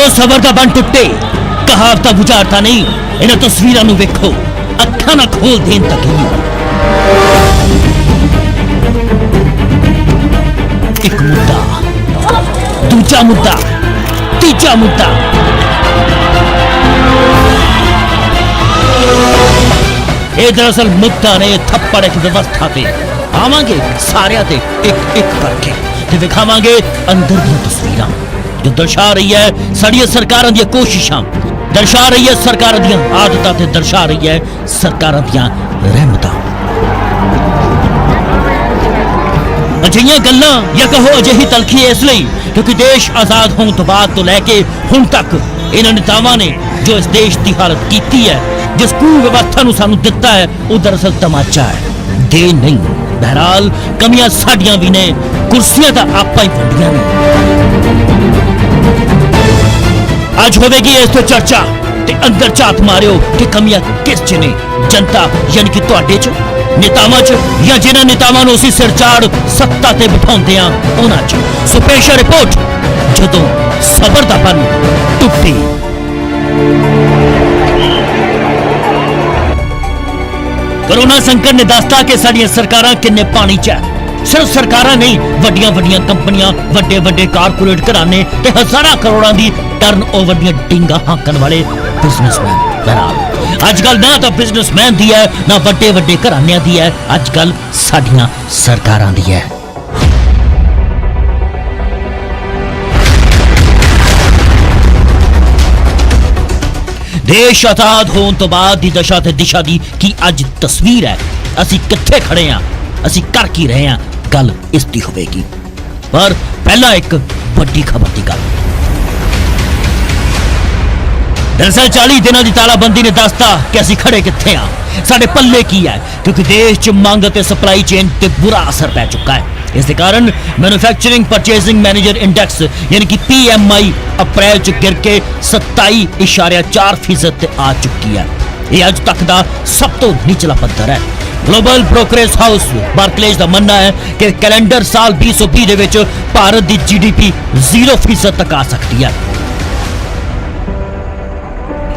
जो सबर का बन टुटे कहावत बुझाता नहीं इन्हें तस्वीरों नूं वेखो अखा ना खोल देन तक ही एक मुद्दा दूजा मुद्दा तीजा मुद्दा ये दरअसल मुद्दा ने थप्पड़ एक व्यवस्था पे आवांगे सारिया ते एक एक करके ते विखावांगे अंदर दी तस्वीरां जो दर्शा रही है साडियां सरकारां दी कोशिशां दर्शा रही है सरकारां दी आदतां ते दर्शा रही है सरकारां दी रहमतां अजिहियां गल्लां या कहो अजिही तलखी इसलिए क्योंकि देश आजाद होने तो बाद तो लैके हुण तक इन्हां नेतावां ने जो इस देश की हालत की है जिस कुव्यवस्था नूं सानूं दिता है वो दरअसल तमाचा है दे नहीं बहरहाल कमियां साडियां भी ने कुर्सियां तां आपां ही वंडियां ने आज होवेगी इस तो चर्चा ते अंदर झात मारियो कि कमियां किस च ने जनता यानी कि तुहाडे च नेतावां च या जिन्हां नेतावां नूं असीं सिर चाड़ सत्ता ते बिठाउंदे आ उन्हां च सो पेश है रिपोर्ट जदों सबर दा बन टुटे कोरोना संकट ने दसता कि साडियां सरकारां किन्ने पानी च है सिर्फ सरकारां नहीं वड्डियां वड्डियां कंपनियां वड्डे वड्डे कारपोरेट घराने ते हजारां करोड़ां दी टर्नओवर दियां डिंगा हांकण वाले बिजनेसमैन बहरहाल अजकल ना तो बिजनेसमैन दी है ना वड्डे वड्डे घरानियां दी है अजकल साडियां सरकारां दी है देश आजाद होने तो बाद दी दशा ते दिशा दी की अज तस्वीर है असी कित्थे खड़े हां असी कर की रहे हां गल इसदी होवेगी पर पहला एक बड़ी खबर की गल दरअसल 40 दिनों की तालाबंदी ने दसता कि असी खड़े कित्थे हां साडे पल्ले की है क्योंकि देश च मंग ते सप्लाई चेन ते बुरा असर पै चुका है इस कारण मैन्युफैक्चरिंग परचेजिंग मैनेजर इंडेक्स यानी कि PMI अप्रैल च गिर के 27.4% ते आ चुकी है यह अज तक का सब तो निचला पद्धर है ग्लोबल ब्रोकरेज हाउस बार्कलेज का मनना है कि कैलेंडर साल 2020 दे विच भारत की GDP 0% तक आ सकती है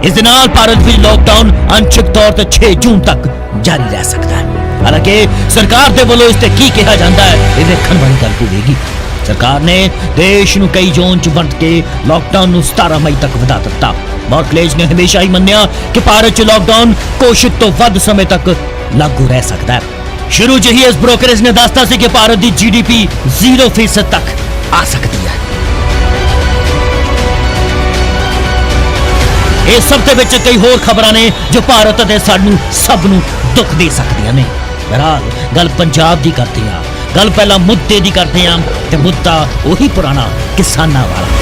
इस दे नाल भारत में लॉकडाउन अंशिक तौर पर 6 जून तक जारी रह सकता है हालांकि सरकार दे वल्लों इसते की कहा जाता है ये देखण वाली गल होगी सरकार ने देश नूं कई जोन च वंड के लॉकडाउन नूं 17 मई तक वधा दिता बार्कलेज ने हमेशा ही मन्निया कि भारत च लॉकडाउन कोशिश तो वध समय तक लागू रह सकता है शुरू च ही इस ब्रोकरेज ने दसता सी कि भारत की GDP 0% तक आ सकती है इस सब के विच कई होर खबरां ने जो भारत ते सानू सब नू दुख दे सकदियां ने बहरहाल गल पंजाब दी करते हैं गल पहला मुद्दे दी करते हैं ते मुद्दा वही पुराना किसानां वाला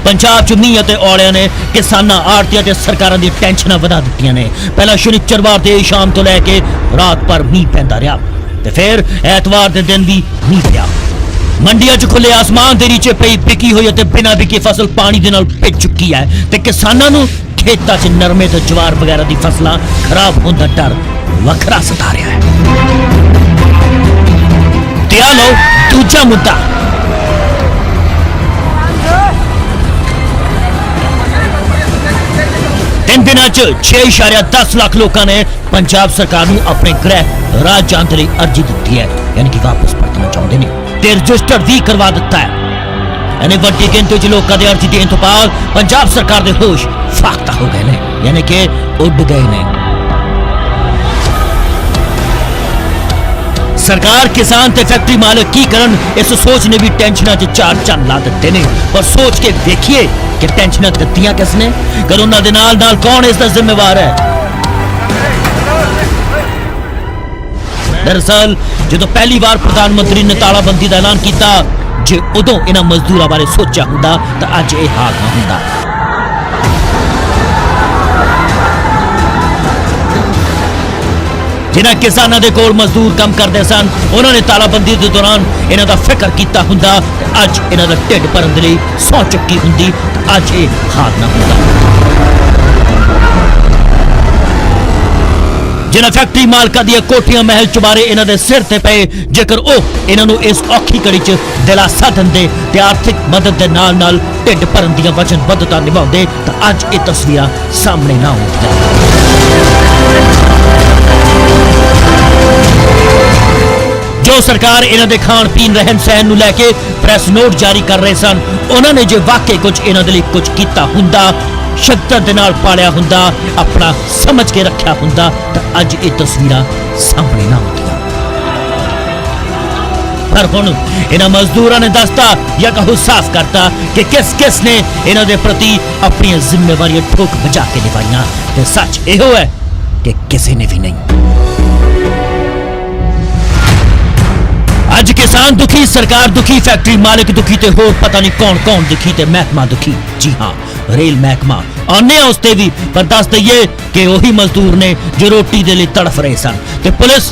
पंजाब च मींह ते औलियां ने किसानां आड़तियां ते सरकारां दी टेंशनां वधा दित्तियां ने पहला शनिचरवार ते शाम तो लैके रात भर मींह पैंदा रहा ते फिर ऐतवार दे दिन भी मींह पिया मंडियां च खुले आसमान दे नीचे पई बिकी हुई ते बिना बिकी फसल पानी दे नाल पिट चुकी है ते किसानां नूं खेतां च नरमे ते ज्वार वगैरह दी फसलां खराब होने दा डर वखरा सता रहा है ते आ लो दूजा मुद्दा तीन दिनों च 6.10 लाख लोगों ने पंजाब सरकार नूं अपने गृह राज जाण दे लई अर्जी दी है यानी कि वापस परतना चाहते हैं ते रजिस्टर भी करवा दिता है यानी वड्डी गिनती च लोगों के अर्जी देने तो बाद पंजाब सरकार के होश फाख्ता हो गए हैं यानी कि उड़ गए हैं सरकार किसान ते फैक्ट्री मालिक की करन इस सोच ने भी टेंशनां च चार चंद ला दिते ने पर सोच के देखिए कि टेंशनां दित्तियां किसने कोरोना दे नाल कौन इसका जिम्मेवार है दरअसल जो पहली बार प्रधानमंत्री ने तालाबंदी का ऐलान किया जे उदों इन्हां मजदूरां बारे सोचा हुंदा तां अज इह हाल ना हुंदा जिन्हां किसानां दे कोल मजदूर काम करदे सन उन्होंने तालाबंदी के दौरान इन्हां दा फिक्र कीता हुंदा अज इन्हां दा ढिड भरन दे लई सौं चुकी हुंदी अज इह हाल ना हुंदा जिन्हां फैक्टरी मालकां दी कोठियां महल चुबारे इन्हां दे सिर ते पे, जेकर ओह इन्हां नूं इस औखी घड़ी च दिलासा दिंदे ते आर्थिक मदद दे नाल नाल ढिड भरन दी वचनबद्धता निभाउंदे तां अज इह तस्वीरां सामने ना आउंदियां। जो सरकार इन्हां दे खाण पीण रहन सहन नूं लैके प्रैस नोट जारी कर रहे सन, उन्हां ने जे वाकई कुछ इन्हां दे लई कुछ कीता हुंदा, शक्ति दे नाल पालिया हुंदा, अपना समझ के रखिया हुंदा तां अज इह तस्वीरां सामने ना आउंदियां। पर हुण इन्हां मजदूरां ने दसता या कहो साफ करता कि किस किस ने इन्हां दे प्रति अपनी जिम्मेवारियां ठोक बजा के निभाइयां, ते सच इहो है कि किसी ने भी नहीं। अज किसान दुखी, सरकार दुखी, फैक्टरी मालिक दुखी ते होर पता नहीं कौन कौन दुखी ते महकमा दुखी। जी हाँ, रेल महकमा आने उसते भी, पर दस दईए कि वही मजदूर ने जो रोटी दे लिए तड़फ रहे सन ते पुलिस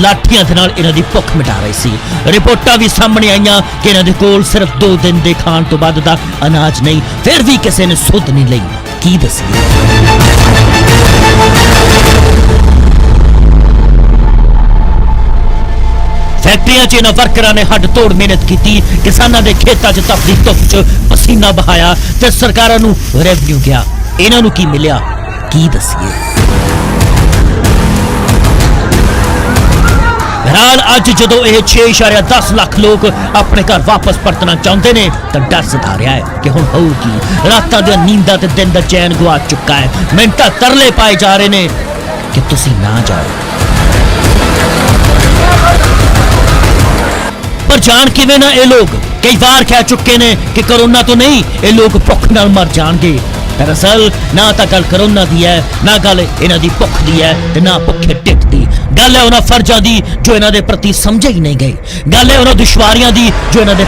लाठियां दे नाल इन्हां दी भुख मिटा रही सी। रिपोर्टां भी सामने आईयां कि इन्हां दे कोल सिर्फ 2 दिन दे खाण तो बाद दा अनाज नहीं, फिर भी किसी ने सुध नहीं लई। की दसीए फैक्ट्रियां च इन्हां वर्करां ने हड तोड़ मेहनत की, किसानां दे खेतां च तपदी धुप च पसीना बहाया ते सरकारां नूं रेवन्यू गया, इन्हां नूं की मिलिया की दसीए। बहरहाल अज जदों यह 6.10 लाख लोग अपने घर वापस परतना चाहते ने तो डर सता रहा है कि हुण होऊगी। रातां दी नींदां ते दिन दा चैन गुआ चुका है। मिनटां तरले पाए जा रहे ने कि तुसी ना जाओ, पर जान किवें ना ये लोग कई बार कह चुके ने कि कोरोना तो नहीं, ये लोग भुख नाल मर जाणगे। दरअसल ना तो गल कोरोना दी है, ना गल इन्हां दी भुख दी है ते ना भुखे ढिड दी। गल है उन्हां फर्जां दी जो इन्हां दे प्रति समझे ही नहीं गए। गल है उन्हां दुश्वारियां दी जो इन्हां दे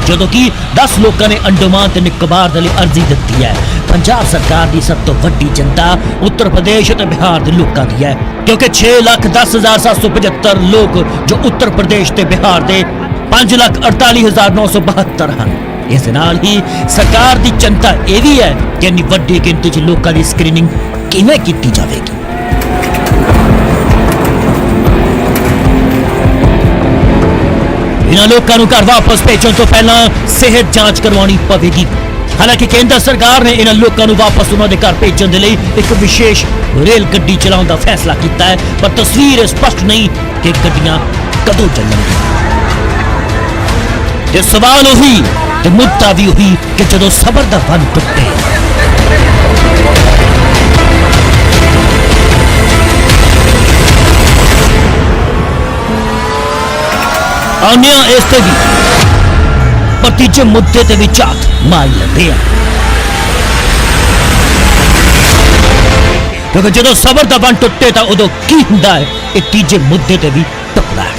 जदों कि 10 लोगों ने अंडोमान ते निकोबार दे लई अर्जी दित्ती है। पंजाब सरकार की सब तो वड्डी जनता उत्तर प्रदेश और बिहार के लोगों की है, क्योंकि 6,10,775 लोग जो उत्तर प्रदेश ते बिहार के 5,48,972 हैं। इस नाल ही सरकार की चिंता यह भी है कि इन्नी वड्डी गिनती च लोगों की स्क्रीनिंग किवें कीती जाएगी। इन्हां लोगों को घर वापस भेजने तो पहला सेहत जांच करवानी पवेगी। हालांकि केंद्र सरकार ने इन्हां लोगों को वापस उन्होंने घर भेजने के लिए एक विशेष रेल गड्डी चलाने का फैसला किया है, पर तस्वीर स्पष्ट नहीं कि गड्डियां कदों चलणगीਆਂ। ते सवाल उही ते मुद्दा भी उही कि जदों सबर दा बंध टुटे आने इसते भी पर तीजे मुद्दे ते भी झात मार लेंदे हैं, क्योंकि जदों सबर दा बंध टुटे तो उदों की हुंदा है, ये तीजे मुद्दे ते भी टुटदा है।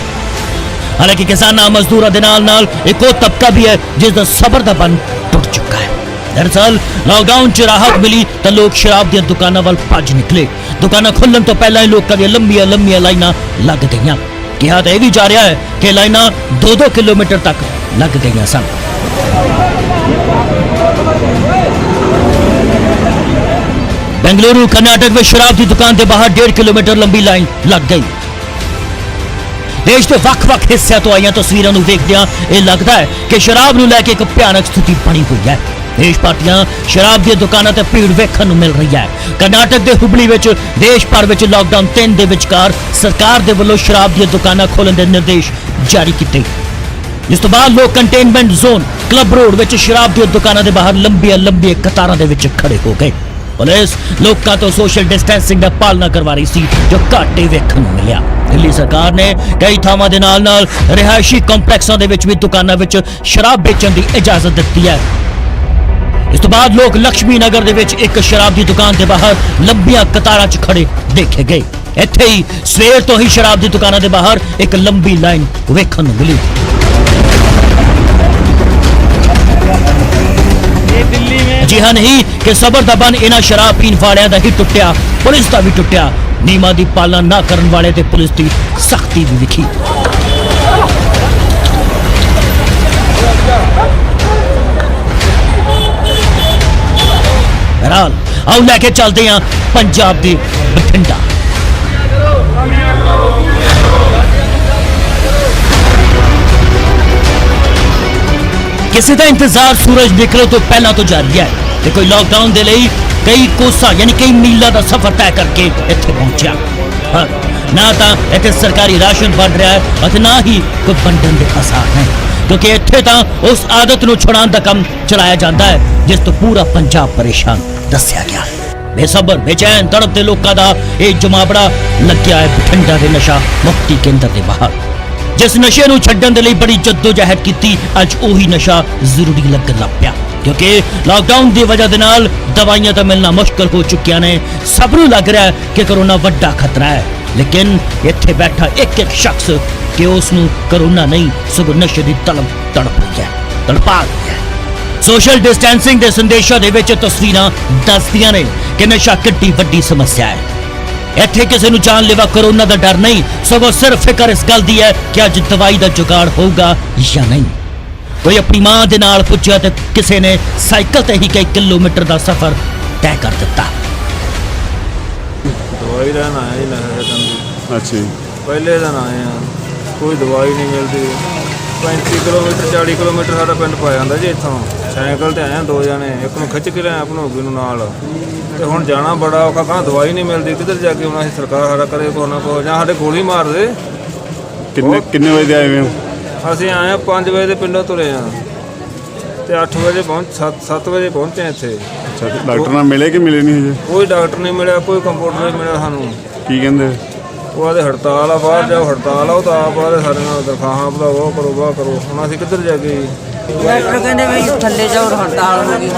हालांकि किसानां मजदूरां दे नाल नाल एक और तबका भी है जिसदा सबर दा बंध टुट चुका है। दरअसल लॉकडाउन च राहत मिली तो लोग शराब दी दुकानां वाल भज निकले। दुकानां खुलण तो पहला ही लोगों दी लंबियां लंबियां लाइनां लग गईयां। ਕਿਹਾ ਤਾਂ ਇਹ ਵੀ ਜਾ ਰਿਹਾ ਹੈ ਕਿ ਲਾਈਨਾਂ 2-2 ਕਿਲੋਮੀਟਰ ਤੱਕ ਲੱਗ ਗਈਆਂ ਸਨ। बेंगलुरु कर्नाटक में शराब की दुकान के बाहर 1.5 किलोमीटर लंबी लाइन लग गई। देश के ਵੱਖ-ਵੱਖ हिस्सों तो आईਆਂ तस्वीरों ਨੂੰ ਵੇਖਦਿਆਂ ਇਹ लगता है कि शराब ਨੂੰ ਲੈ ਕੇ एक ਭਿਆਨਕ स्थिति बनी हुई है। देश भर ਦੀਆਂ शराब ਦੀਆਂ ਦੁਕਾਨਾਂ ਤੇ ਭੀੜ ਵੇਖਣ ਨੂੰ ਮਿਲ ਰਹੀ है। कर्नाटक के हुबली ਵਿੱਚ देश भर ਵਿੱਚ लॉकडाउन 3 ਦੇ ਵਿਚਕਾਰ ਸਰਕਾਰ ਦੇ ਵੱਲੋਂ शराब ਦੀਆਂ ਦੁਕਾਨਾਂ ਖੋਲਣ ਦੇ ਨਿਰਦੇਸ਼ ਜਾਰੀ ਕੀਤੇ। ਇਸ ਤੋਂ ਬਾਅਦ ਲੋਕ ਕੰਟੇਨਮੈਂਟ ਜ਼ੋਨ ਕਲੱਬ ਰੋਡ ਵਿੱਚ शराब ਦੀਆਂ ਦੁਕਾਨਾਂ ਦੇ ਬਾਹਰ ਲੰਬੀਆਂ ਕਤਾਰਾਂ ਦੇ ਵਿੱਚ ਖੜੇ ਹੋ ਗਏ। पुलिस लोगों तो सोशल डिस्टेंसिंग का पालना करवा रही थी जो घाटे वेखण नूं मिलिया। दिल्ली सरकार ने कई थावां दे नाल रिहायशी कंपलैक्सां दे विच भी दुकानां विच शराब बेचण दी इजाजत दी है। इस तो बाद लोग लक्ष्मी नगर दे विच एक शराब की दुकान के बाहर लंबियां कतारां च खड़े देखे गए। इत्थे ही सवेर तो ही शराब की दुकानां के बाहर एक लंबी लाइन वेखण नूं मिली। जी हाँ नहीं कि सबर दा बन इन्हां शराब पीण वालियां दा ही टुटिया, पुलिस दा भी टुटिया। नियमां दी पालना ना करन वाले ते पुलिस दी सख्ती भी विखी। बहरहाल आओ लैके चलते हैं पंजाब दे बठिंडा। किसी का इंतजार सूरज निकले तो पहला तो जारी है कि कोई लॉकडाउन के लिए कई कोसा यानी कई मीलों का सफर तय करके इत्थे पहुंचा। पर ना तो इत्थे सरकारी राशन बन रहा है और ना ही कोई बंटन के आसार हैं, क्योंकि इत्थे तो उस आदत नूं छुड़ाउण दा काम चलाया जाता है जिस तो पूरा पंजाब परेशान दस्या गया। बेसबर बेचैन तड़पते लोगों का एक जमावड़ा लग्या है बठिंडा के नशा मुक्ति केंद्र के बाहर। जिस नशे नूं छड्डण दे लई बड़ी जद्दोजहद कीती, अज उही नशा जरूरी लगन लग पिया, क्योंकि लॉकडाउन की वजह दे नाल दवाइयां तो मिलना मुश्किल हो चुकियां ने। सब नूं लग रहा है कि कोरोना वड्डा खतरा है, लेकिन इत्थे बैठा एक शख्स कि उसनूं कोरोना नहीं सगों नशे की तड़प रही है, तड़पा रही है। सोशल डिस्टेंसिंग के संदेशों दे विच तस्वीरां दसदियां ने कि नशा किड्डी वड्डी समस्या है। इत्थे किसी नूं जानलेवा कोरोना का डर नहीं, सगों सिर्फ फिक्र इस गल दी है कि अज दवाई का जुगाड़ होगा या नहीं। कोई अपनी मां दे नाल पुछया ते किसी ने साइकिल ते ही कई किलोमीटर का सफर तय कर दिता। दवाई लैन आया जी नशे अच्छा पहले दिन आए हैं, कोई दवाई नहीं मिलती। 35 किलोमीटर 40 किलोमीटर साਡਾ ਪਿੰਡ ਪਾ ਜਾਂਦਾ ਜੀ ਇੱਥੋਂ। ਸਾਈਕਲ ਤੇ ਆਏ ਦੋ ਜਣੇ, ਇੱਕ ਨੂੰ ਖਿੱਚ ਕੇ ਲਿਆਇਆ ਭਨੋਗੀ ਨੂੰ ਨਾਲ, ਤੇ ਹੁਣ ਜਾਣਾ ਬੜਾ ਔਖਾ। ਕਹਾਂ ਦਵਾਈ ਨਹੀਂ ਮਿਲਦੀ, ਕਿੱਧਰ ਜਾ ਕੇ ਹੁਣ ਅਸੀਂ ਸਰਕਾਰ ਸਾਡਾ ਕਰੇ ਕੋ ਨਾ ਕੋ, ਜਾਂ ਸਾਡੇ ਗੋਲੀ ਮਾਰ ਦੇ। ਕਿੰਨੇ ਵਜੇ ਆਏ ਹੋ? ਅਸੀਂ ਆਏ 5 ਵਜੇ ਦੇ ਪਿੰਡੋਂ ਤੁਰੇ ਆ ਤੇ 8 ਵਜੇ 7 ਵਜੇ ਪਹੁੰਚੇ ਇੱਥੇ। ਅੱਛਾ, ਡਾਕਟਰ ਨਾਲ ਮਿਲੇ ਕਿ ਮਿਲੇ ਨਹੀਂ ਹਜੇ? ਕੋਈ ਡਾਕਟਰ ਨਹੀਂ ਮਿਲਿਆ, ਕੋਈ ਕੰਪਾਊਂਡਰ ਨਹੀਂ ਮਿਲਿਆ ਸਾਨੂੰ। ਕੀ ਕਹਿੰਦੇ? ਉਹ ਆਦੇ ਹੜਤਾਲ ਆ, ਬਾਹਰ ਜਾਓ ਹੜਤਾਲ ਆ। ਉਹ ਤਾਂ ਆਪ ਆਦੇ ਸਾਡੇ ਨਾਲ ਦਰਖਾਹਾਂ ਭਲਾ ਉਹ ਕਰੋ ਵਾਹ ਕਰੋ। ਹੁਣ ਅਸੀਂ ਕਿੱਧਰ ਜਾ ਕੇ? ਡਾਕਟਰ ਕਹਿੰਦੇ ਬਈ ਥੱਲੇ ਜਾਓ, ਹੜਤਾਲ ਹੋ ਗਈ।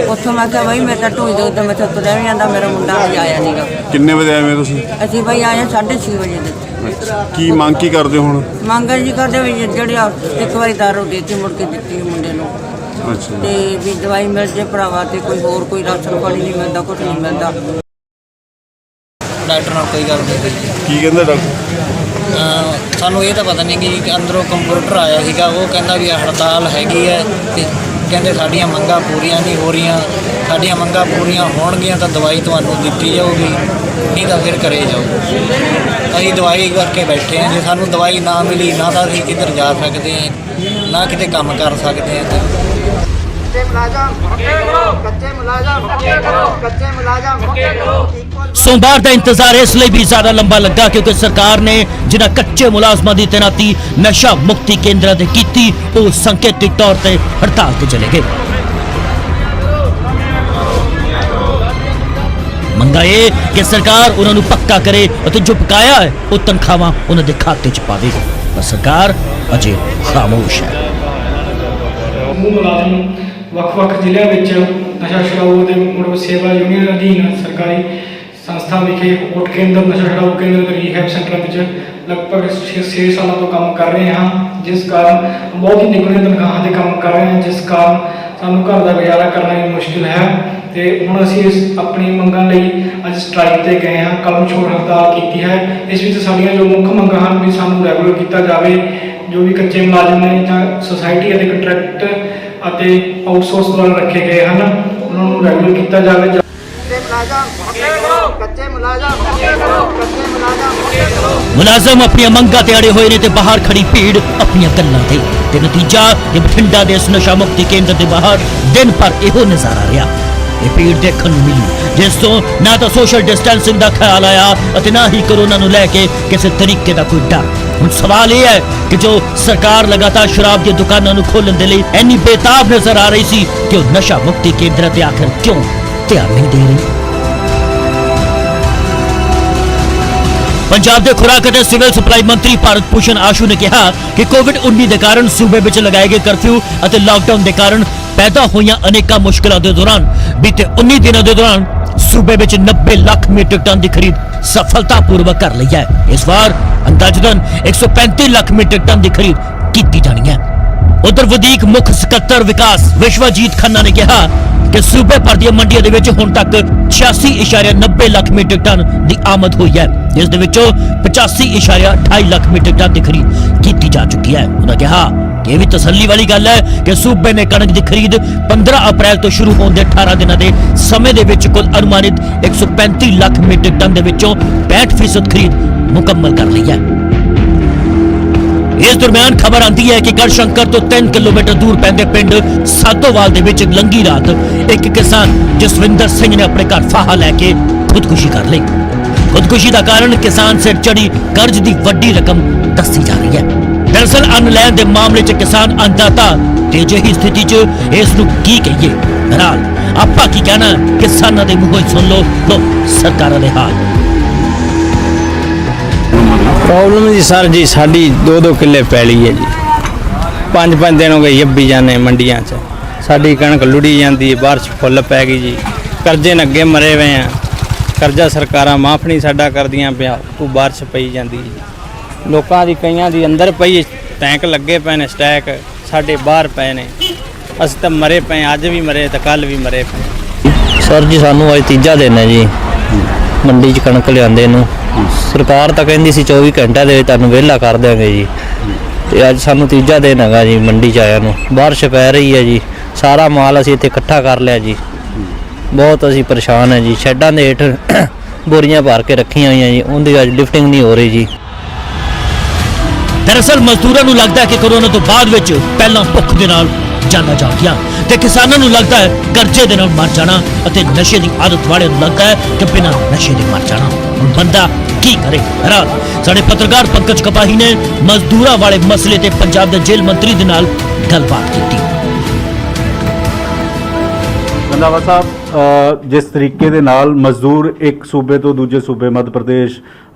ਉੱਥੋਂ ਮੈਂ ਕਿਹਾ ਬਈ ਮੈਂ ਤਾਂ ਢੋਈ ਦੇ ਉੱਤੇ ਮੈਥੋਂ ਤੁਰਿਆ ਵੀ ਜਾਂਦਾ, ਮੇਰਾ ਮੁੰਡਾ ਅਜੇ ਆਇਆ ਨਹੀਂਗਾ। ਕਿੰਨੇ ਵਜੇ ਆਏ ਹੋ ਤੁਸੀਂ? ਅਸੀਂ ਬਈ ਆਏ 6:30 ਵਜੇ ਦੇ। ਕੀ ਮੰਗ ਕੀ ਕਰਦੇ ਹੋ ਹੁਣ? ਮੰਗ ਜੀ ਕਰਦੇ ਵੀ ਜਿਹੜੇ ਇੱਕ ਵਾਰੀ ਦਾਰੂ ਦੇਤੀ ਮੁੜ ਕੇ ਦਿੱਤੀ ਮੁੰਡੇ ਨੂੰ, ਅੱਛਾ, ਤੇ ਵੀ ਦਵਾਈ ਮਿਲ ਜੇ ਭਰਾਵਾ, ਤੇ ਕੋਈ ਹੋਰ ਕੋਈ ਰਾਸ਼ਨ ਪਾਣੀ ਨਹੀਂ ਮਿਲਦਾ, ਕੁਛ ਨਹੀਂ ਮਿਲਦਾ। ਡਾਕਟਰ ਨਾਲ ਕੋਈ ਗੱਲ ਨਹੀਂ। ਕੀ ਕਹਿੰਦਾ ਡਾਕਟਰ? ਸਾਨੂੰ ਇਹ ਤਾਂ ਪਤਾ ਨਹੀਂ ਕਿ ਅੰਦਰੋਂ ਕੰਪਿਊਟਰ ਆਇਆ ਸੀਗਾ, ਉਹ ਕਹਿੰਦਾ ਵੀ ਹੜਤਾਲ ਹੈਗੀ ਹੈ ਤੇ ਕਹਿੰਦੇ ਸਾਡੀਆਂ ਮੰਗਾਂ ਪੂਰੀਆਂ ਨਹੀਂ ਹੋ ਰਹੀਆਂ, ਸਾਡੀਆਂ ਮੰਗਾਂ ਪੂਰੀਆਂ ਹੋਣਗੀਆਂ ਤਾਂ ਦਵਾਈ ਤੁਹਾਨੂੰ ਦਿੱਤੀ ਜਾਊਗੀ, ਨਹੀਂ ਤਾਂ ਫਿਰ ਘਰੇ ਜਾਓ। ਅਸੀਂ ਦਵਾਈ ਕਰਕੇ ਬੈਠੇ ਹਾਂ। ਜੇ ਸਾਨੂੰ ਦਵਾਈ ਨਾ ਮਿਲੀ ਨਾ ਤਾਂ ਅਸੀਂ ਕਿੱਧਰ ਜਾ ਸਕਦੇ ਹਾਂ, ਨਾ ਕਿਤੇ ਕੰਮ ਕਰ ਸਕਦੇ ਹਾਂ। सोमवार का इंतजार इसलिए भी ज्यादा लंबा लगा क्योंकि सरकार ने जिन्हें कच्चे मुलाजमां की तैनाती नशा मुक्ति केंद्र से की, वो संकेतिक तौर पर हड़ताल पर चले गए। मंगा ये कि सरकार उन्होंने पक्का करे और जो बकाया है वो तनख्वाहां उन्होंने खाते च पावे, पर सरकार अजे खामोश है। ਵੱਖ-ਵੱਖ ਜ਼ਿਲ੍ਹਿਆਂ ਵਿੱਚ ਨਸ਼ਾ ਛੁਡਾਊ ਦੇ ਮੁੜ ਸੇਵਾ ਯੂਨੀਅਨ ਅਧੀਨ ਸਰਕਾਰੀ ਸੰਸਥਾ ਵਿਖੇ ਓਟ ਕੇਂਦਰ ਨਸ਼ਾ ਛੁਡਾਊ ਕੇਂਦਰ ਤੇ ਰੀਹੈਬ ਸੈਂਟਰ ਵਿੱਚ ਲਗਭਗ 6 ਸਾਲਾਂ ਤੋਂ ਕੰਮ ਕਰ ਰਹੇ ਹਾਂ, ਜਿਸ ਕਾਰਨ ਬਹੁਤ ਹੀ ਨਿਗੁਣੇ ਤਨਖਾਹਾਂ ਦੇ ਕੰਮ ਕਰ ਰਹੇ ਹਾਂ, ਜਿਸ ਕਾਰਨ ਸਾਨੂੰ ਘਰ ਦਾ ਗੁਜ਼ਾਰਾ ਕਰਨਾ ਵੀ ਮੁਸ਼ਕਿਲ ਹੈ ਤੇ ਹੁਣ ਅਸੀਂ ਇਸ ਆਪਣੀ ਮੰਗਾਂ ਲਈ ਅੱਜ ਸਟ੍ਰਾਈਕ ਤੇ ਗਏ ਹਾਂ, ਕਲਮ ਛੋੜ ਹੜਤਾਲ ਕੀਤੀ ਹੈ। ਇਸ ਵਿੱਚ ਸਾਡੀਆਂ ਜੋ ਮੁੱਖ ਮੰਗਾਂ ਹਨ ਵੀ ਸਾਨੂੰ ਰੈਗੂਲਰ ਕੀਤਾ ਜਾਵੇ, ਜੋ ਵੀ ਕੱਚੇ ਮੁਲਾਜ਼ਮ ਨੇ ਜਾਂ ਸੁਸਾਇਟੀ ਅਤੇ ਕੰਟਰੈਕਟ ਅਤੇ ਆਊਟਸੋਰਸ ਦੁਆਰਾ ਰੱਖੇ ਗਏ ਹਨ ਉਹਨਾਂ ਨੂੰ ਰੈਗੂਲਰ ਕੀਤਾ ਜਾਵੇ। ਮੁਲਾਜ਼ਮ ਆਪਣੀਆਂ ਮੰਗਾਂ ਤੇ ਅੜੇ ਹੋਏ ਨੇ ਤੇ ਬਾਹਰ ਖੜੀ ਭੀੜ ਆਪਣੀਆਂ ਗੱਲਾਂ ਤੇ ਨਤੀਜਾ ਇਹ ਬਠਿੰਡਾ ਦੇ ਇਸ ਨਸ਼ਾ ਮੁਕਤੀ ਕੇਂਦਰ ਦੇ ਬਾਹਰ ਦਿਨ ਭਰ ਇਹੋ ਨਜ਼ਾਰਾ ਰਿਹਾ। ਇਹ ਭੀੜ ਦੇਖਣ ਨੂੰ ਮਿਲੀ ਜਿਸ ਤੋਂ ਨਾ ਤਾਂ ਸੋਸ਼ਲ ਡਿਸਟੈਂਸਿੰਗ ਦਾ ਖਿਆਲ ਆਇਆ ਅਤੇ ਨਾ ਹੀ ਕੋਰੋਨਾ ਨੂੰ ਲੈ ਕੇ ਕਿਸੇ ਤਰੀਕੇ ਦਾ ਕੋਈ ਡਰ। ਹੁਣ ਸਵਾਲ ਇਹ ਹੈ ਕਿ ਜੋ ਸਰਕਾਰ ਲਗਾਤਾਰ ਸ਼ਰਾਬ ਦੀਆਂ ਦੁਕਾਨਾਂ ਨੂੰ ਖੋਲ੍ਹਣ ਦੇ ਲਈ ਇੰਨੀ ਬੇਤਾਬ ਨਜ਼ਰ ਆ ਰਹੀ ਸੀ ਕਿ ਉਹ ਨਸ਼ਾ ਮੁਕਤੀ ਕੇਂਦਰ ਤੇ ਆਖਰ ਕਿਉਂ ਧਿਆਨ ਨਹੀਂ ਦੇ ਰਹੀ। ਪੰਜਾਬ ਦੇ ਖੁਰਾਕ ਅਤੇ ਸਿਵਲ ਸਪਲਾਈ ਮੰਤਰੀ ਭਾਰਤ ਭੂਸ਼ਣ ਆਸ਼ੂ ਨੇ ਕਿਹਾ ਕਿ ਕੋਵਿਡ-19 ਦੇ ਕਾਰਨ ਸੂਬੇ ਵਿੱਚ ਲਗਾਏ ਗਏ ਕਰਫਿਊ ਅਤੇ ਲਾਕਡਾਊਨ ਦੇ ਕਾਰਨ ਪੈਦਾ ਹੋਈਆਂ ਅਨੇਕਾਂ ਮੁਸ਼ਕਲਾਂ ਦੇ ਦੌਰਾਨ ਬੀਤੇ 19 ਦਿਨਾਂ ਦੇ ਦੌਰਾਨ ਸੂਬੇ ਵਿੱਚ 90 ਲੱਖ ਮੀਟ੍ਰਿਕ ਟਨ ਦੀ ਖਰੀਦ ਸਫਲਤਾਪੂਰਵਕ ਕਰ ਲਈ ਹੈ। ਇਸ ਵਾਰ ਅੰਦਾਜ਼ਨ 135 ਲੱਖ ਮੀਟ੍ਰਿਕ ਟਨ ਦੀ ਖਰੀਦ ਕੀਤੀ ਜਾਣੀ ਹੈ। ਉਧਰ ਵਧੀਕ ਮੁੱਖ ਸਕੱਤਰ ਵਿਕਾਸ ਵਿਸ਼ਵਜੀਤ ਖੰਨਾ ਨੇ ਕਿਹਾ ਕਿ ਸੂਬੇ ਭਰ ਦੀਆਂ ਮੰਡੀਆਂ ਦੇ ਵਿੱਚ ਹੁਣ ਤੱਕ 86.90 ਲੱਖ ਮੀਟ੍ਰਿਕ ਟਨ ਦੀ ਆਮਦ ਹੋਈ ਹੈ, ਜਿਸ ਦੇ ਵਿੱਚੋਂ 85.28 ਲੱਖ ਮੀਟ੍ਰਿਕ ਟਨ ਦੀ ਖਰੀਦ ਕੀਤੀ ਜਾ ਚੁੱਕੀ ਹੈ। ਉਹਨਾਂ ਕਿਹਾ ਕਿ ਇਹ ਵੀ ਤਸੱਲੀ ਵਾਲੀ ਗੱਲ ਹੈ ਕਿ ਸੂਬੇ ਨੇ ਕਣਕ ਦੀ ਖਰੀਦ 15 ਅਪ੍ਰੈਲ ਤੋਂ ਸ਼ੁਰੂ ਹੋਣ ਦੇ 18 ਦਿਨਾਂ ਦੇ ਸਮੇਂ ਦੇ ਵਿੱਚ ਕੁੱਲ ਅਨੁਮਾਨਿਤ 135 ਲੱਖ ਮੀਟ੍ਰਿਕ ਟਨ ਦੇ ਵਿੱਚੋਂ 65% ਖਰੀਦ ਮੁਕੰਮਲ ਕਰ ਲਈ ਹੈ। ਇਸ ਦਰਮਿਆਨ ਖਬਰ ਆਂਦੀ ਹੈ ਕਿ ਗੜਸ਼ੰਕਰ ਤੋਂ 3 ਕਿਲੋਮੀਟਰ ਦੂਰ ਪੈਂਦੇ ਪਿੰਡ ਸਾਧੋਵਾਲ ਦੇ ਵਿੱਚ ਲੰਗੀ ਰਾਤ ਇੱਕ ਕਿਸਾਨ ਜਸਵਿੰਦਰ ਸਿੰਘ ਨੇ ਆਪਣੇ ਘਰ ਫਾਹਾ ਲੈ ਕੇ ਖੁਦਕੁਸ਼ੀ ਕਰ ਲਈ। ਖੁਦਕੁਸ਼ੀ ਦਾ ਕਾਰਨ ਕਿਸਾਨ ਸਿਰ ਚੜੀ ਕਰਜ਼ ਦੀ ਵੱਡੀ ਰਕਮ ਦੱਸੀ ਜਾ ਰਹੀ ਹੈ। ਦਰਅਸਲ ਅੰਨ ਲੈਣ ਦੇ ਮਾਮਲੇ 'ਚ ਕਿਸਾਨ ਅੰਨਦਾਤਾ ਤੇ ਅਜਿਹੀ ਸਥਿਤੀ 'ਚ ਇਸ ਨੂੰ ਕੀ ਕਹੀਏ। ਬਹਰਾਲ ਆਪਾਂ ਕੀ ਕਹਿਣਾ, ਕਿਸਾਨਾਂ ਦੇ ਮੂੰਹੋਂ ਸੁਣ ਲਓ ਸਰਕਾਰਾਂ ਦੇ ਹਾਲ। प्रॉब्लम जी सर जी साड़ी 2-2 किले पैली है जी, 5-5 दिन हो गए यब्बी जाने मंडियां च, साड़ी कणक लुड़ी जाती है, बारिश फुल पै गई जी, कर्जे नगे मरे हुए हैं, कर्जा सरकारां माफ नहीं साडा करदियां पिया, तू बारिश पई जाती है, लोकां दी कईयां दी अंदर पई टैंक लगे पे ने स्टैक, साडे बाहर पे ने, असीं तां मरे पे, अज भी मरे ते कल भी मरे पे। सर जी सानू अज तीजा दिन है जी मंडी च कणक लिआंदे नूं, सरकार ਤਾਂ ਕਹਿੰਦੀ ਸੀ 24 ਘੰਟਿਆਂ ਦੇ ਵਿੱਚ ਤੁਹਾਨੂੰ ਵਿਹਲਾ ਕਰ ਦਿਆਂਗੇ ਜੀ, ਤੇ ਅੱਜ ਸਾਨੂੰ ਤੀਜਾ ਦਿਨ ਹੈਗਾ ਜੀ ਮੰਡੀ 'ਚ ਆਇਆ ਨੂੰ। ਬਾਰਿਸ਼ ਪੈ ਰਹੀ ਹੈ ਜੀ, ਸਾਰਾ ਮਾਲ ਅਸੀਂ ਇੱਥੇ ਇਕੱਠਾ ਕਰ ਲਿਆ ਜੀ, ਬਹੁਤ ਅਸੀਂ ਪਰੇਸ਼ਾਨ ਹੈ ਜੀ। ਸ਼ੈੱਡਾਂ ਦੇ ਹੇਠ ਬੋਰੀਆਂ ਭਰ ਕੇ ਰੱਖੀਆਂ ਹੋਈਆਂ ਜੀ, ਉਹਦੀ ਅੱਜ ਲਿਫਟਿੰਗ ਨਹੀਂ ਹੋ ਰਹੀ ਜੀ। ਦਰਅਸਲ ਮਜ਼ਦੂਰਾਂ ਨੂੰ ਲੱਗਦਾ ਹੈ ਕਿ ਕੋਰੋਨਾ ਤੋਂ ਬਾਅਦ ਵਿੱਚ ਪਹਿਲਾਂ ਭੁੱਖ ਦੇ ਨਾਲ ਜਾਨਾਂ ਜਾਂਦੀਆਂ ਤੇ ਕਿਸਾਨਾਂ ਨੂੰ ਲੱਗਦਾ ਹੈ ਕਰਜ਼ੇ ਦੇ ਨਾਲ ਮਰ ਜਾਣਾ ਅਤੇ ਨਸ਼ੇ ਦੀ ਆਦਤ ਵਾਲਿਆਂ ਨੂੰ ਲੱਗਦਾ ਹੈ ਕਿ ਬਿਨਾਂ ਨਸ਼ੇ ਦੇ ਮਰ ਜਾਣਾ। ਹੁਣ ਬੰਦਾ ਕੀ ਕਰੇ। ਰਾਤ ਸਾਡੇ ਪੱਤਰਕਾਰ ਪੰਕਜ ਕਪਾਹੀ ਨੇ ਮਜ਼ਦੂਰਾਂ ਵਾਲੇ ਮਸਲੇ ਤੇ ਪੰਜਾਬ ਦੇ ਜੇਲ੍ਹ ਮੰਤਰੀ ਦੇ ਨਾਲ ਗੱਲਬਾਤ ਕੀਤੀ। ਰੰਧਾਵਾ ਸਾਹਿਬ, ਜਿਸ ਤਰੀਕੇ ਦੇ ਨਾਲ ਮਜ਼ਦੂਰ ਇੱਕ ਸੂਬੇ ਤੋਂ ਦੂਜੇ ਸੂਬੇ ਮੱਧ ਪ੍ਰਦੇਸ਼,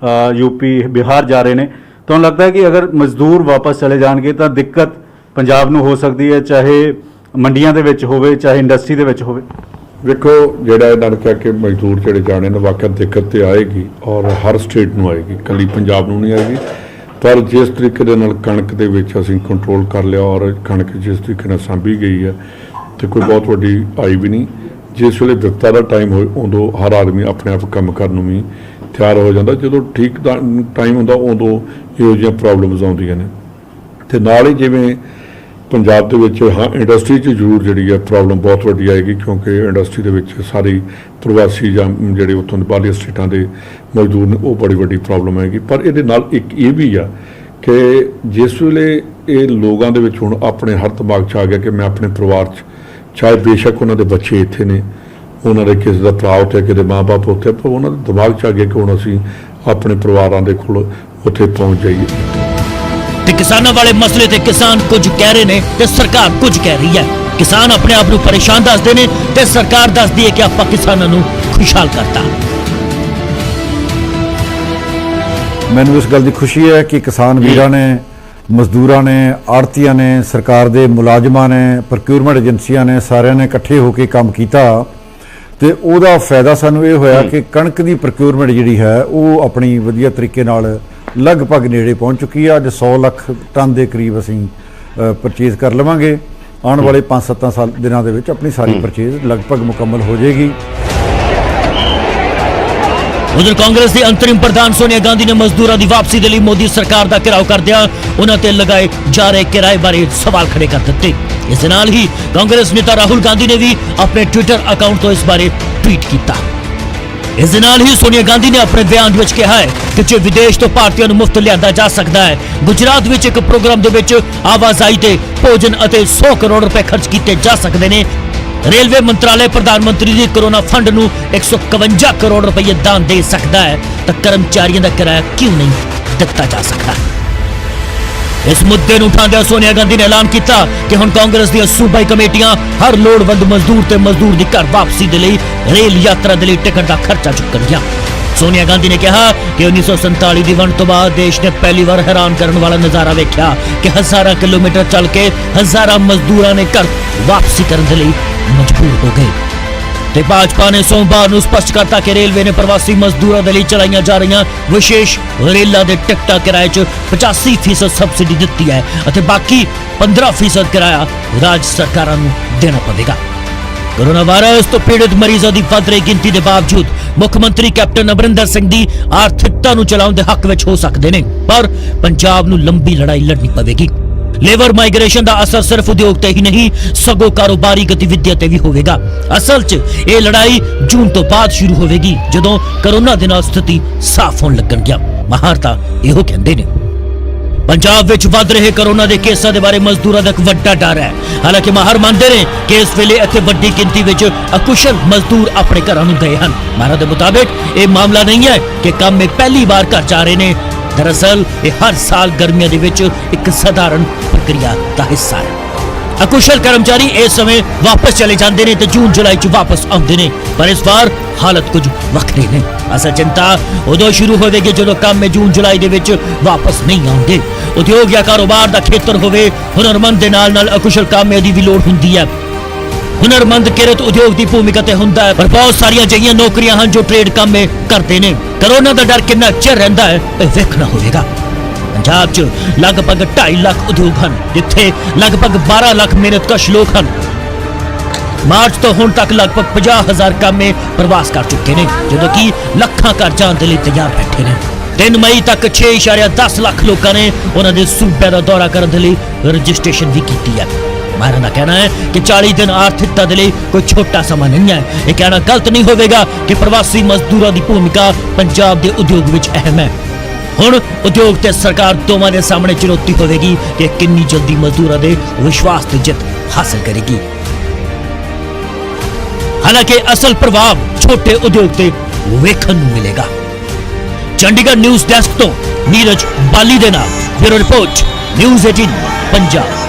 ਯੂਪੀ, ਬਿਹਾਰ ਜਾ ਰਹੇ ਨੇ, ਤੁਹਾਨੂੰ ਲੱਗਦਾ ਹੈ ਕਿ ਅਗਰ ਮਜ਼ਦੂਰ ਵਾਪਸ ਚਲੇ ਜਾਣਗੇ ਤਾਂ ਦਿੱਕਤ ਪੰਜਾਬ ਨੂੰ ਹੋ ਸਕਦੀ ਹੈ, ਚਾਹੇ ਮੰਡੀਆਂ ਦੇ ਵਿੱਚ ਹੋਵੇ ਚਾਹੇ ਇੰਡਸਟਰੀ ਦੇ ਵਿੱਚ ਹੋਵੇ? ਵੇਖੋ, ਜਿਹੜਾ ਇਹਨਾਂ ਨੇ ਕਿਹਾ ਕਿ ਮਜ਼ਦੂਰ ਜਿਹੜੇ ਜਾਣੇ ਨੇ, ਵਾਕਿਆ ਦਿੱਕਤ ਤੇ ਆਏਗੀ ਔਰ ਹਰ ਸਟੇਟ ਨੂੰ ਆਏਗੀ, ਕੱਲੀ ਪੰਜਾਬ ਨੂੰ ਨਹੀਂ ਆਏਗੀ। ਪਰ ਜਿਸ ਤਰੀਕੇ ਦੇ ਨਾਲ ਕਣਕ ਦੇ ਵਿੱਚ ਅਸੀਂ ਕੰਟਰੋਲ ਕਰ ਲਿਆ ਔਰ ਕਣਕ ਜਿਸ ਤਰੀਕੇ ਨਾਲ ਸਾਂਭੀ ਗਈ ਹੈ ਤੇ ਕੋਈ ਬਹੁਤ ਵੱਡੀ ਆਈ ਵੀ ਨਹੀਂ। ਜਿਸ ਵੇਲੇ ਵਿਪਤਾ ਦਾ ਟਾਈਮ ਹੋਏ ਉਦੋਂ ਹਰ ਆਦਮੀ ਆਪਣੇ ਆਪ ਕੰਮ ਕਰਨ ਨੂੰ ਵੀ ਤਿਆਰ ਹੋ ਜਾਂਦਾ। ਜਦੋਂ ਠੀਕ ਦਾ ਟਾਈਮ ਹੁੰਦਾ ਉਦੋਂ ਇਹੋ ਜਿਹੀਆਂ ਪ੍ਰੋਬਲਮਸ ਆਉਂਦੀਆਂ ਨੇ। ਤੇ ਨਾਲ ਹੀ ਜਿਵੇਂ ਪੰਜਾਬ ਦੇ ਵਿੱਚ ਹਾਂ ਇੰਡਸਟਰੀ 'ਚ ਜ਼ਰੂਰ ਜਿਹੜੀ ਹੈ ਪ੍ਰੋਬਲਮ ਬਹੁਤ ਵੱਡੀ ਆਏਗੀ, ਕਿਉਂਕਿ ਇੰਡਸਟਰੀ ਦੇ ਵਿੱਚ ਸਾਰੀ ਪ੍ਰਵਾਸੀ ਜਾਂ ਜਿਹੜੇ ਉੱਥੋਂ ਦੇ ਬਾਹਰਲੀਆਂ ਸਟੇਟਾਂ ਦੇ ਮਜ਼ਦੂਰ ਨੇ, ਉਹ ਬੜੀ ਵੱਡੀ ਪ੍ਰੋਬਲਮ ਆਏਗੀ। ਪਰ ਇਹਦੇ ਨਾਲ ਇੱਕ ਇਹ ਵੀ ਆ ਕਿ ਜਿਸ ਵੇਲੇ ਇਹ ਲੋਕਾਂ ਦੇ ਵਿੱਚ ਹੁਣ ਆਪਣੇ ਹਰ ਦਿਮਾਗ 'ਚ ਆ ਗਿਆ ਕਿ ਮੈਂ ਆਪਣੇ ਪਰਿਵਾਰ 'ਚ, ਚਾਹੇ ਬੇਸ਼ੱਕ ਉਹਨਾਂ ਦੇ ਬੱਚੇ ਇੱਥੇ ਨੇ, ਉਹਨਾਂ ਦੇ ਕਿਸੇ ਦਾ ਭਰਾ ਉੱਥੇ, ਕਿਸੇ ਦੇ ਮਾਂ-ਬਾਪ ਉੱਥੇ, ਪਰ ਉਹਨਾਂ ਦੇ ਦਿਮਾਗ 'ਚ ਆ ਗਿਆ ਕਿ ਹੁਣ ਅਸੀਂ ਆਪਣੇ ਪਰਿਵਾਰਾਂ ਦੇ ਕੋਲ ਉੱਥੇ ਪਹੁੰਚ ਜਾਈਏ। ਤੇ ਕਿਸਾਨਾਂ ਵਾਲੇ ਮਸਲੇ ਤੇ ਕਿਸਾਨ ਕੁਝ ਕਹਿ ਰਹੇ ਨੇ ਤੇ ਸਰਕਾਰ ਕੁਝ ਕਹਿ ਰਹੀ ਹੈ। ਕਿਸਾਨ ਆਪਣੇ ਆਪ ਨੂੰ ਪਰੇਸ਼ਾਨ ਦੱਸਦੇ ਨੇ ਤੇ ਸਰਕਾਰ ਦੱਸਦੀ ਹੈ ਕਿ ਆਪਾਂ ਕਿਸਾਨਾਂ ਨੂੰ ਖੁਸ਼ਹਾਲ ਕਰਤਾ। ਮੈਨੂੰ ਇਸ ਗੱਲ ਦੀ ਖੁਸ਼ੀ ਹੈ ਕਿ ਕਿਸਾਨ ਵੀਰਾਂ ਨੇ, ਮਜ਼ਦੂਰਾਂ ਨੇ, ਆੜ੍ਹਤੀਆਂ ਨੇ, ਸਰਕਾਰ ਦੇ ਮੁਲਾਜ਼ਮਾਂ ਨੇ, ਪ੍ਰੋਕਿਊਰਮੈਂਟ ਏਜੰਸੀਆਂ ਨੇ, ਸਾਰਿਆਂ ਨੇ ਇਕੱਠੇ ਹੋ ਕੇ ਕੰਮ ਕੀਤਾ ਤੇ ਉਹਦਾ ਫਾਇਦਾ ਸਾਨੂੰ ਇਹ ਹੋਇਆ ਕਿ ਕਣਕ ਦੀ ਪ੍ਰੋਕਿਊਰਮੈਂਟ ਜਿਹੜੀ ਹੈ ਉਹ ਆਪਣੀ ਵਧੀਆ ਤਰੀਕੇ ਨਾਲ ਲਗਭਗ ਨੇੜੇ ਪਹੁੰਚ ਚੁੱਕੀ ਹੈ। ਅੱਜ 100 ਲੱਖ ਟਨ ਦੇ ਕਰੀਬ ਅਸੀਂ ਪਰਚੇਜ਼ ਕਰ ਲਵਾਂਗੇ ਆਉਣ ਵਾਲੇ 5-7 ਦਿਨਾਂ ਦੇ ਵਿੱਚ ਆਪਣੀ ਸਾਰੀ ਪਰਚੇਜ਼ ਲਗਭਗ ਮੁਕੰਮਲ ਹੋ ਜਾਏਗੀ। ਉਧਰ ਕਾਂਗਰਸ ਦੀ ਅੰਤਰਿਮ ਪ੍ਰਧਾਨ ਸੋਨੀਆ ਗਾਂਧੀ ਨੇ ਮਜ਼ਦੂਰਾਂ ਦੀ ਵਾਪਸੀ ਦੇ ਲਈ ਮੋਦੀ ਸਰਕਾਰ ਦਾ ਘਿਰਾਓ ਕਰਦਿਆਂ ਉਹਨਾਂ ਤੇ ਲਗਾਏ ਜਾ ਰਹੇ ਕਿਰਾਏ ਬਾਰੇ ਸਵਾਲ ਖੜੇ ਕਰ ਦਿੱਤੇ। ਇਸ ਦੇ ਨਾਲ ਹੀ ਕਾਂਗਰਸ ਨੇਤਾ ਰਾਹੁਲ ਗਾਂਧੀ ਨੇ ਵੀ ਆਪਣੇ ਟਵਿੱਟਰ ਅਕਾਊਂਟ ਤੋਂ ਇਸ ਬਾਰੇ ਟਵੀਟ ਕੀਤਾ। ਇਸ ਦੇ ਨਾਲ ਹੀ ਸੋਨੀਆ ਗਾਂਧੀ ਨੇ ਆਪਣੇ ਬਿਆਨ ਵਿੱਚ ਕਿਹਾ ਹੈ ਕਿ ਜੇ ਵਿਦੇਸ਼ ਤੋਂ ਭਾਰਤੀਆਂ ਨੂੰ ਮੁਫਤ ਲਿਆਂਦਾ ਜਾ ਸਕਦਾ ਹੈ, ਗੁਜਰਾਤ ਵਿੱਚ ਇੱਕ ਪ੍ਰੋਗਰਾਮ ਦੇ ਵਿੱਚ ਆਵਾਜਾਈ ਤੇ ਭੋਜਨ ਅਤੇ 100 ਕਰੋੜ ਰੁਪਏ ਖਰਚ ਕੀਤੇ ਜਾ ਸਕਦੇ ਨੇ। रेलवे मंत्रालय प्रधानमंत्री ਦੀ कोरोना फंड ਨੂੰ 151 करोड़ रुपए दान दे सकता है तो कर्मचारियों का किराया क्यों नहीं दिता जा सकता। इस मुद्दे ਨੂੰ ਉਠਾਉਂਦਿਆਂ ਸੋਨੀਆ ਗਾਂਧੀ ਨੇ ਐਲਾਨ ਕੀਤਾ ਕਿ ਹੁਣ ਕਾਂਗਰਸ ਦੀਆਂ ਸੂਬਾਈ ਕਮੇਟੀਆਂ ਹਰ ਲੋੜਵੰਦ ਮਜ਼ਦੂਰ ਤੇ ਮਜ਼ਦੂਰ ਦੀ ਘਰ ਵਾਪਸੀ ਦੇ ਲਈ ਰੇਲ ਯਾਤਰਾ ਦੇ ਲਈ ਟਿਕਟ ਦਾ ਖਰਚਾ ਚੁੱਕਣਗੀਆਂ। ਸੋਨੀਆ ਗਾਂਧੀ ਨੇ ਕਿਹਾ ਕਿ 1947 ਦੀ ਵੰਡ ਤੋਂ ਬਾਅਦ ਦੇਸ਼ ਨੇ ਪਹਿਲੀ ਵਾਰ ਹੈਰਾਨ ਕਰਨ ਵਾਲਾ ਨਜ਼ਾਰਾ ਵੇਖਿਆ ਕਿ ਹਜ਼ਾਰਾਂ ਕਿਲੋਮੀਟਰ ਚੱਲ ਕੇ ਹਜ਼ਾਰਾਂ ਮਜ਼ਦੂਰਾਂ ਨੇ ਘਰ ਵਾਪਸੀ ਕਰਨ ਦੇ ਲਈ ਮਜਬੂਰ ਹੋ ਗਏ। ਤੇ ਭਾਜਪਾ ਨੇ ਸੋਮਵਾਰ ਨੂੰ ਸਪਸ਼ਟ ਕਰਤਾ ਕਿ ਰੇਲਵੇ ਨੇ ਪ੍ਰਵਾਸੀ ਮਜ਼ਦੂਰਾਂ ਦੇ ਲਈ ਚਲਾਈਆਂ ਜਾ ਰਹੀਆਂ ਵਿਸ਼ੇਸ਼ ਰੇਲਾਂ ਦੇ ਟਿਕਟਾਂ ਕਿਰਾਏ 'ਚ 85% ਸਬਸਿਡੀ ਦਿੱਤੀ ਹੈ ਅਤੇ ਬਾਕੀ 15% ਕਿਰਾਇਆ ਰਾਜ ਸਰਕਾਰਾਂ ਨੂੰ ਦੇਣਾ ਪਵੇਗਾ। कोरोना वायरस तो पीड़ित मरीजों की वध रही गिनती के बावजूद मुख्यमंत्री कैप्टन अमरिंदर सिंह की आर्थिकता नूं चलाउण दे हक विच हो सकते हैं, पर पंजाब नूं लंबी लड़ाई लड़नी पवेगी। लेबर माइग्रेशन का असर सिर्फ उद्योग ते ही नहीं सगों कारोबारी गतिविधियां ते भी होवेगा। असल च ये लड़ाई जून तो बाद शुरू होवेगी जदों कोरोना दे नाल स्थिति साफ होण लगणगियां। माहर तां इहो कहंदे ने। पंजाब विच वध रहे कोरोना के केसां दे बारे मजदूरां दा इक वड्डा डर है। हालांकि माहर मानते हैं कि इस वेले इत्थे वड्डी गिनती विच अकुशल मजदूर अपने घरां नूं गए हन। माहर दे मुताबिक ये मामला नहीं है कि काम में पहली बार घर जा रहे हैं। दरअसल ये हर साल गर्मियों दे विच एक साधारण प्रक्रिया का हिस्सा है। अकुशल कर्मचारी इस समय वापस चले जाते हैं तो जून जुलाई च वापस आते हैं, पर इस बार हालत कुछ वखरी ने। असल चिंता उदों शुरू होगी जो काम में जून जुलाई दे विच वापस नहीं आउंगे। उद्योग या कारोबार का खेतर होवे, हुनरमंद दे नाल अकुशल कामिਆਂ ਦੀ भी लोड़ हुंदी है। हुनरमंद किरत उद्योग की भूमिका ते हुंदा है, पर बहुत सारियां जिहियां नौकरियां हैं जो ट्रेड काम में करते हैं। कोरोना का डर कितना चिर रहिंदा है ये वेखना होवेगा। पंजाब च लगभग 2.5 लाख उद्योग हैं जिथे लगभग 12 लाख मेहनतकश लोग हैं। मार्च तो हुण तक लगभग 50,000 कामे प्रवास कर चुके हैं, जो कि लखां घर जाने के लिए तैयार बैठे हैं। 3 मई तक 6.10 लाख लोगों ने उन्होंने सूबे का दौरा करने के लिए रजिस्ट्रेशन भी की है। माहर का कहना है कि 40 दिन आर्थिकता के लिए कोई छोटा समा नहीं है। यह कहना गलत नहीं होगा कि प्रवासी मजदूरों की भूमिका पंजाब के उद्योग में अहम है। हुण उद्योग ते सरकार दोवां दे सामने चुनौती होगी कि कितनी जल्दी मजदूरों के विश्वास की जित हासिल करेगी। हालांकि असल प्रभाव छोटे उद्योग ते वेखण नूं मिलेगा। चंडीगढ़ न्यूज़ डेस्क तो नीरज बाली दे नाल ब्यूरो रिपोर्ट न्यूज़ 18 पंजाब।